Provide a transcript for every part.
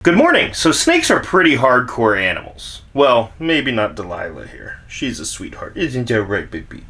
Good morning. So snakes are pretty hardcore animals. Well, maybe not Delilah here. She's a sweetheart. Isn't that right, baby?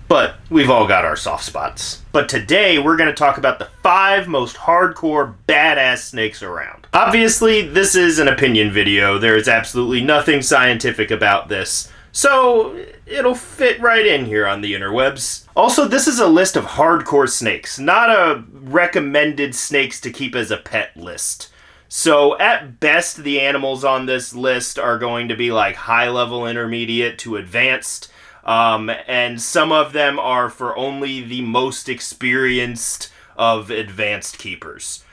But we've all got our soft spots. But today we're going to talk about the 5 most hardcore badass snakes around. Obviously, this is an opinion video. There is absolutely nothing scientific about this. So it'll fit right in here on the interwebs. Also, this is a list of hardcore snakes, not a recommended snakes to keep as a pet list. So at best, the animals on this list are going to be like high-level intermediate to advanced, and some of them are for only the most experienced of advanced keepers.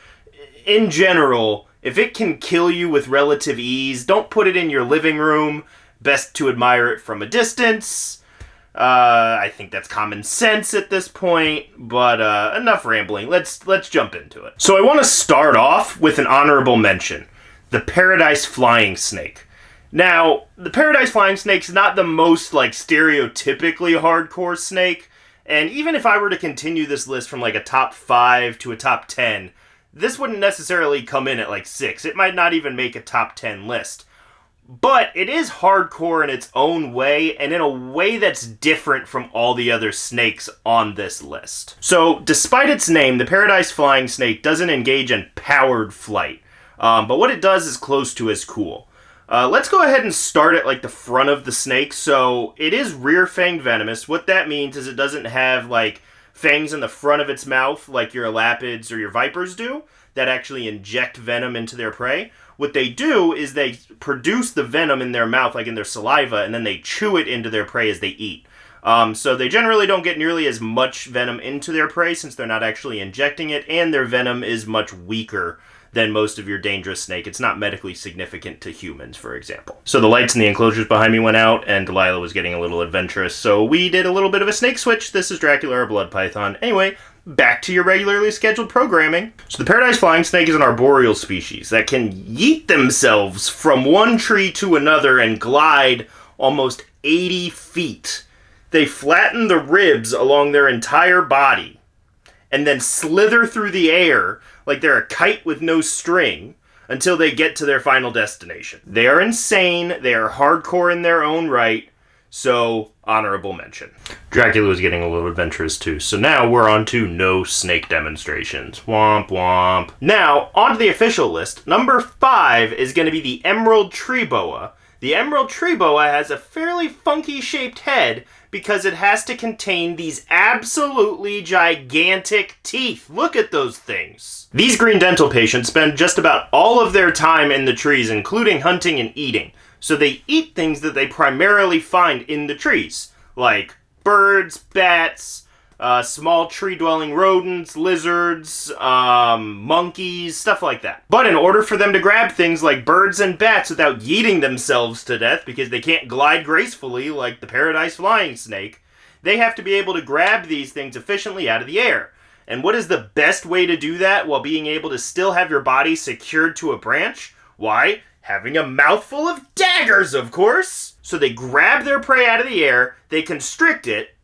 In general, if it can kill you with relative ease, don't put it in your living room. Best to admire it from a distance. I think that's common sense at this point, but enough rambling. Let's jump into it. So I want to start off with an honorable mention. The Paradise Flying Snake. Now, the Paradise Flying Snake's not the most, stereotypically hardcore snake, and even if I were to continue this list from, a top 5 to a top 10, this wouldn't necessarily come in at, 6. It might not even make a top 10 list. But it is hardcore in its own way, and in a way that's different from all the other snakes on this list. So, despite its name, the Paradise Flying Snake doesn't engage in powered flight. But what it does is close to as cool. Let's go ahead and start at, the front of the snake. So, it is rear-fanged venomous. What that means is it doesn't have, fangs in the front of its mouth like your elapids or your vipers do that actually inject venom into their prey. What they do is they produce the venom in their mouth, in their saliva, and then they chew it into their prey as they eat. So they generally don't get nearly as much venom into their prey since they're not actually injecting it, and their venom is much weaker than most of your dangerous snake. It's not medically significant to humans, for example. So the lights in the enclosures behind me went out, and Delilah was getting a little adventurous, so we did a little bit of a snake switch. This is Dracula, our blood python. Anyway, back to your regularly scheduled programming. So the Paradise Flying Snake is an arboreal species that can yeet themselves from one tree to another and glide almost 80 feet. They flatten the ribs along their entire body and then slither through the air like they're a kite with no string until they get to their final destination. They are insane. They are hardcore in their own right. So, honorable mention. Dracula was getting a little adventurous too, so now we're on to no snake demonstrations. Womp womp. Now, on to the official list. Number 5 is going to be the Emerald Tree Boa. The Emerald Tree Boa has a fairly funky shaped head because it has to contain these absolutely gigantic teeth. Look at those things. These green dental patients spend just about all of their time in the trees, including hunting and eating. So they eat things that they primarily find in the trees, like birds, bats, small tree-dwelling rodents, lizards, monkeys, stuff like that. But in order for them to grab things like birds and bats without yeeting themselves to death, because they can't glide gracefully like the Paradise Flying Snake, they have to be able to grab these things efficiently out of the air. And what is the best way to do that while being able to still have your body secured to a branch? Why? Having a mouthful of daggers, of course! So they grab their prey out of the air, they constrict it,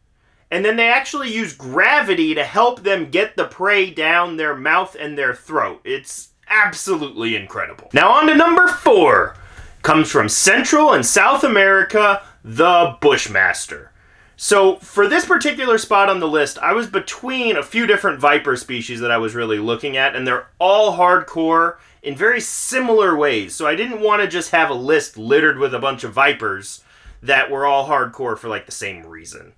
and then they actually use gravity to help them get the prey down their mouth and their throat. It's absolutely incredible. Now on to number 4. Comes from Central and South America, the Bushmaster. So for this particular spot on the list, I was between a few different viper species that I was really looking at, and they're all hardcore in very similar ways. So I didn't want to just have a list littered with a bunch of vipers that were all hardcore for the same reason.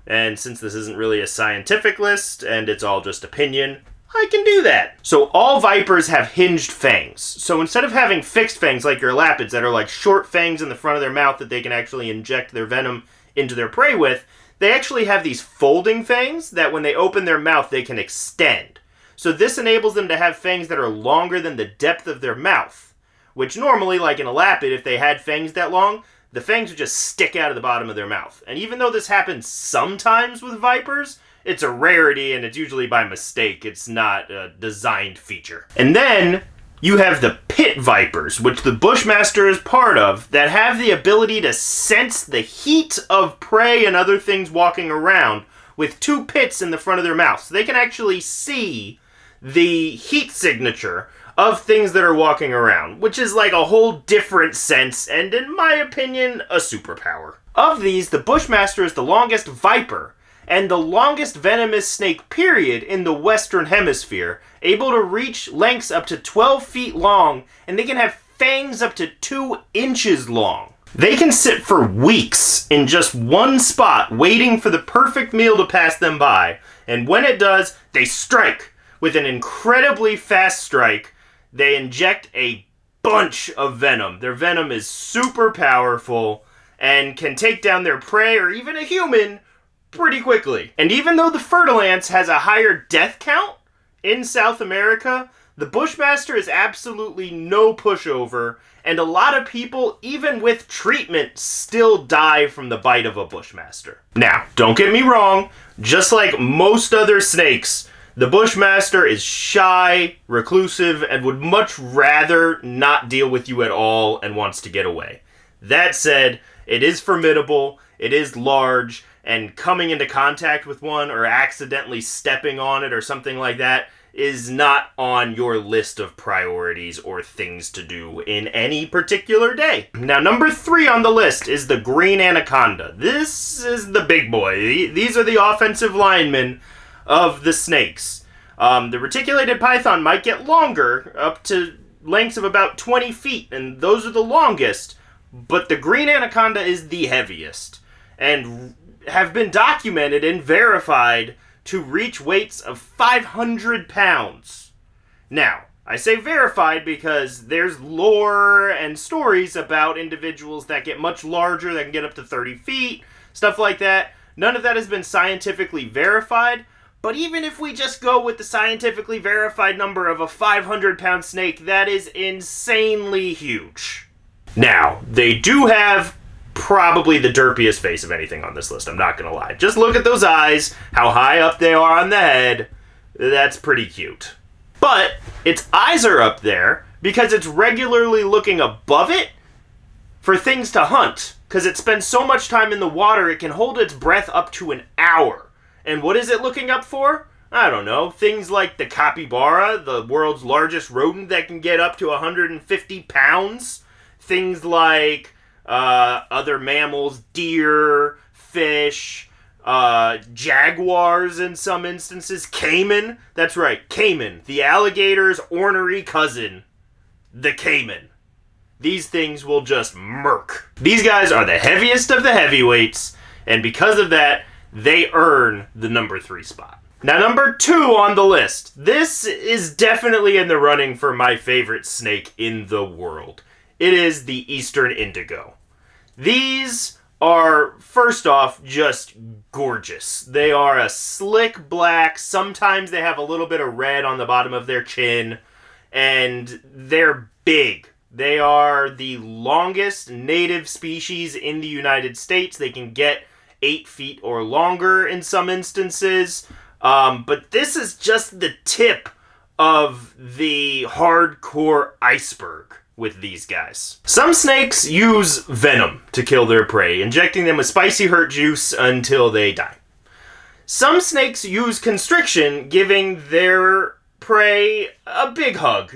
And since this isn't really a scientific list and it's all just opinion, I can do that. So all vipers have hinged fangs. So instead of having fixed fangs like your elapids that are short fangs in the front of their mouth that they can actually inject their venom into their prey with, they actually have these folding fangs that when they open their mouth they can extend. So this enables them to have fangs that are longer than the depth of their mouth, which normally, like an elapid, if they had fangs that long, the fangs would just stick out of the bottom of their mouth. And even though this happens sometimes with vipers, it's a rarity and it's usually by mistake. It's not a designed feature. And then you have the pit vipers, which the Bushmaster is part of, that have the ability to sense the heat of prey and other things walking around with 2 pits in the front of their mouth. So they can actually see the heat signature of things that are walking around, which is like a whole different sense, and in my opinion, a superpower. Of these, the Bushmaster is the longest viper, and the longest venomous snake period in the Western Hemisphere, able to reach lengths up to 12 feet long, and they can have fangs up to 2 inches long. They can sit for weeks in just one spot, waiting for the perfect meal to pass them by, and when it does, they strike. With an incredibly fast strike, they inject a bunch of venom. Their venom is super powerful and can take down their prey or even a human pretty quickly. And even though the fertile ants has a higher death count in South America, the Bushmaster is absolutely no pushover, and a lot of people, even with treatment, still die from the bite of a Bushmaster. Now, don't get me wrong, just like most other snakes, the Bushmaster is shy, reclusive, and would much rather not deal with you at all and wants to get away. That said, it is formidable, it is large, and coming into contact with one or accidentally stepping on it or something like that is not on your list of priorities or things to do in any particular day. Now, number 3 on the list is the green anaconda. This is the big boy. These are the offensive linemen of the snakes. The reticulated python might get longer, up to lengths of about 20 feet, and those are the longest, but the green anaconda is the heaviest, and have been documented and verified to reach weights of 500 pounds. Now, I say verified because there's lore and stories about individuals that get much larger, that can get up to 30 feet, stuff like that. None of that has been scientifically verified, but even if we just go with the scientifically verified number of a 500-pound snake, that is insanely huge. Now, they do have probably the derpiest face of anything on this list, I'm not gonna lie. Just look at those eyes, how high up they are on the head. That's pretty cute. But its eyes are up there because it's regularly looking above it for things to hunt, because it spends so much time in the water it can hold its breath up to an hour. And what is it looking up for? I don't know, things like the capybara, the world's largest rodent that can get up to 150 pounds. Things like other mammals, deer, fish, jaguars in some instances, caiman. That's right, caiman, the alligator's ornery cousin, the caiman. These things will just murk. These guys are the heaviest of the heavyweights, and because of that, they earn the number 3 spot. Now, number 2 on the list. This is definitely in the running for my favorite snake in the world. It is the eastern indigo. These are, first off, just gorgeous. They are a slick black, sometimes they have a little bit of red on the bottom of their chin, and they're big. They are the longest native species in the United States. They can get 8 feet or longer in some instances, but this is just the tip of the hardcore iceberg with these guys. Some snakes use venom to kill their prey, injecting them with spicy hurt juice until they die. Some snakes use constriction, giving their prey a big hug.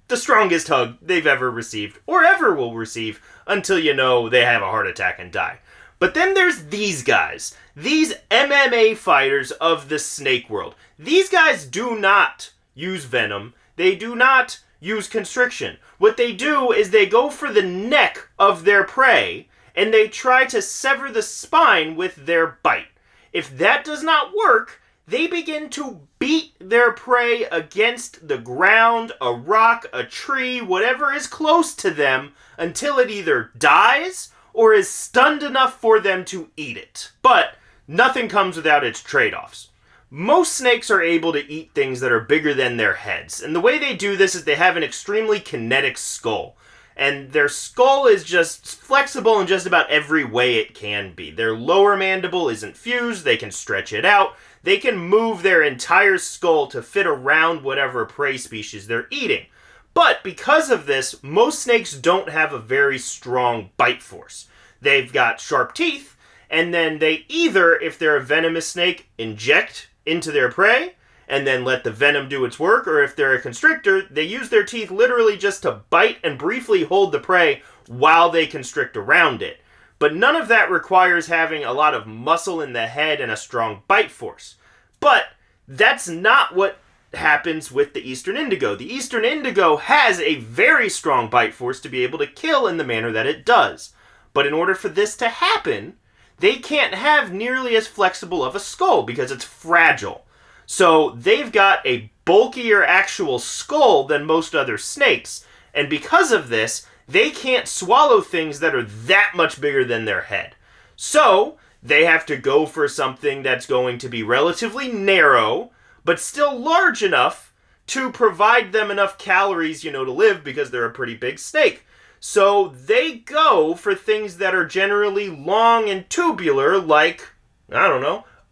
The strongest hug they've ever received, or ever will receive, until you know they have a heart attack and die. But then there's these guys. These MMA fighters of the snake world. These guys do not use venom. They do not use constriction. What they do is they go for the neck of their prey, and they try to sever the spine with their bite. If that does not work, they begin to beat their prey against the ground, a rock, a tree, whatever is close to them, until it either dies or is stunned enough for them to eat it. But nothing comes without its trade-offs. Most snakes are able to eat things that are bigger than their heads, and the way they do this is they have an extremely kinetic skull. And their skull is just flexible in just about every way it can be. Their lower mandible isn't fused, they can stretch it out, they can move their entire skull to fit around whatever prey species they're eating. But because of this, most snakes don't have a very strong bite force. They've got sharp teeth, and then they either, if they're a venomous snake, inject into their prey, and then let the venom do its work, or if they're a constrictor, they use their teeth literally just to bite and briefly hold the prey while they constrict around it. But none of that requires having a lot of muscle in the head and a strong bite force. But that's not what happens with the Eastern Indigo. The Eastern Indigo has a very strong bite force to be able to kill in the manner that it does. But in order for this to happen, they can't have nearly as flexible of a skull because it's fragile. So they've got a bulkier actual skull than most other snakes. And because of this, they can't swallow things that are that much bigger than their head. So they have to go for something that's going to be relatively narrow, but still large enough to provide them enough calories, to live, because they're a pretty big snake. So they go for things that are generally long and tubular, like,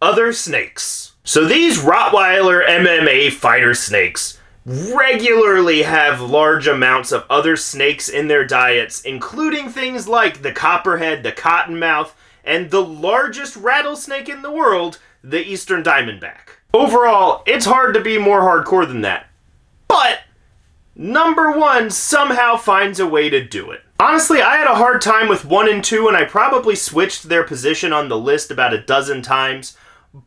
other snakes. So these Rottweiler MMA fighter snakes regularly have large amounts of other snakes in their diets, including things like the copperhead, the cottonmouth, and the largest rattlesnake in the world, the eastern diamondback. Overall, it's hard to be more hardcore than that. But number 1 somehow finds a way to do it. Honestly, I had a hard time with 1 and 2, and I probably switched their position on the list about a dozen times.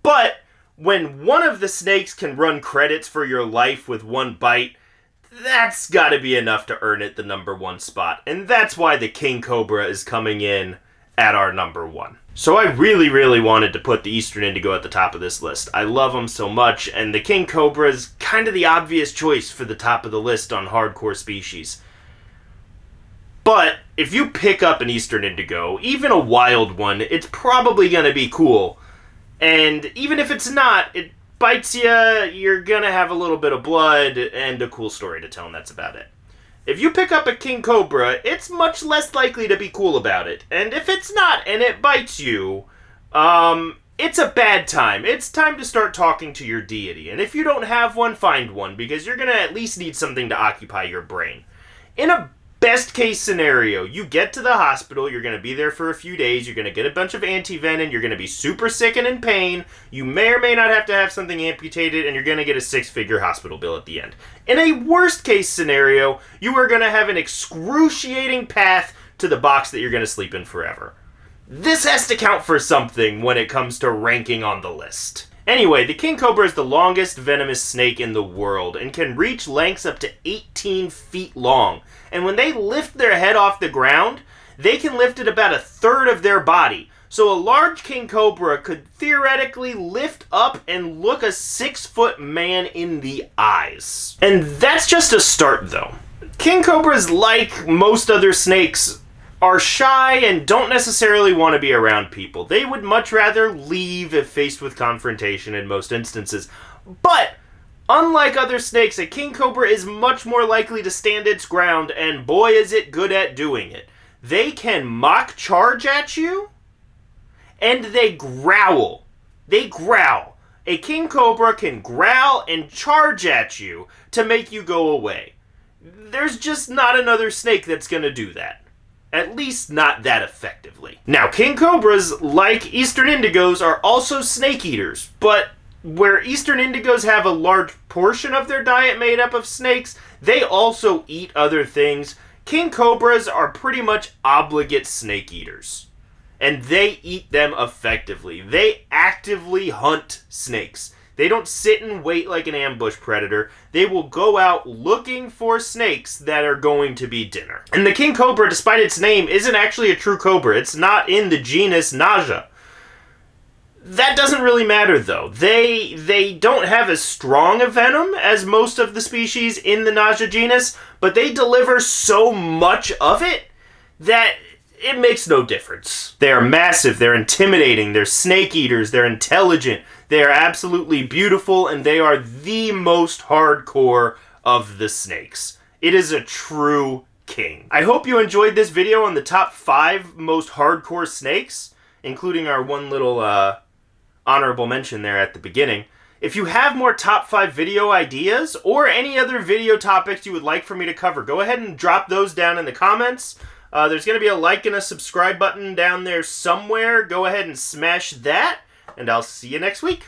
But when one of the snakes can run credits for your life with 1 bite, that's gotta be enough to earn it the number 1 spot. And that's why the King Cobra is coming in at our number 1. So I really, really wanted to put the Eastern Indigo at the top of this list. I love them so much, and the King Cobra is kind of the obvious choice for the top of the list on hardcore species. But if you pick up an Eastern Indigo, even a wild one, it's probably going to be cool. And even if it's not, it bites you, you're going to have a little bit of blood and a cool story to tell, and that's about it. If you pick up a King Cobra, it's much less likely to be cool about it. And if it's not, and it bites you, it's a bad time. It's time to start talking to your deity. And if you don't have one, find one, because you're going to at least need something to occupy your brain. In a best case scenario, you get to the hospital, you're going to be there for a few days, you're going to get a bunch of antivenin, you're going to be super sick and in pain, you may or may not have to have something amputated, and you're going to get a 6-figure hospital bill at the end. In a worst case scenario, you are going to have an excruciating path to the box that you're going to sleep in forever. This has to count for something when it comes to ranking on the list. Anyway, the King Cobra is the longest venomous snake in the world and can reach lengths up to 18 feet long. And when they lift their head off the ground, they can lift it about 1/3 of their body. So a large King Cobra could theoretically lift up and look a 6-foot man in the eyes. And that's just a start, though. King Cobras, like most other snakes, are shy and don't necessarily want to be around people. They would much rather leave if faced with confrontation in most instances. But unlike other snakes, a King Cobra is much more likely to stand its ground, and boy is it good at doing it. They can mock charge at you, and they growl. They growl. A King Cobra can growl and charge at you to make you go away. There's just not another snake that's going to do that. At least not that effectively. Now, King Cobras, like Eastern Indigos, are also snake eaters, but where Eastern Indigos have a large portion of their diet made up of snakes, they also eat other things. King Cobras are pretty much obligate snake eaters, and they eat them effectively. They actively hunt snakes. They don't sit and wait like an ambush predator. They will go out looking for snakes that are going to be dinner. And the King Cobra, despite its name, isn't actually a true cobra. It's not in the genus Naja. That doesn't really matter, though. They don't have as strong a venom as most of the species in the Naja genus, but they deliver so much of it that it makes no difference. They are massive, they're intimidating, they're snake eaters, they're intelligent, they are absolutely beautiful, and they are the most hardcore of the snakes. It is a true king. I hope you enjoyed this video on the top 5 most hardcore snakes, including our one little honorable mention there at the beginning. If you have more top 5 video ideas, or any other video topics you would like for me to cover, go ahead and drop those down in the comments. There's going to be a like and a subscribe button down there somewhere. Go ahead and smash that, and I'll see you next week.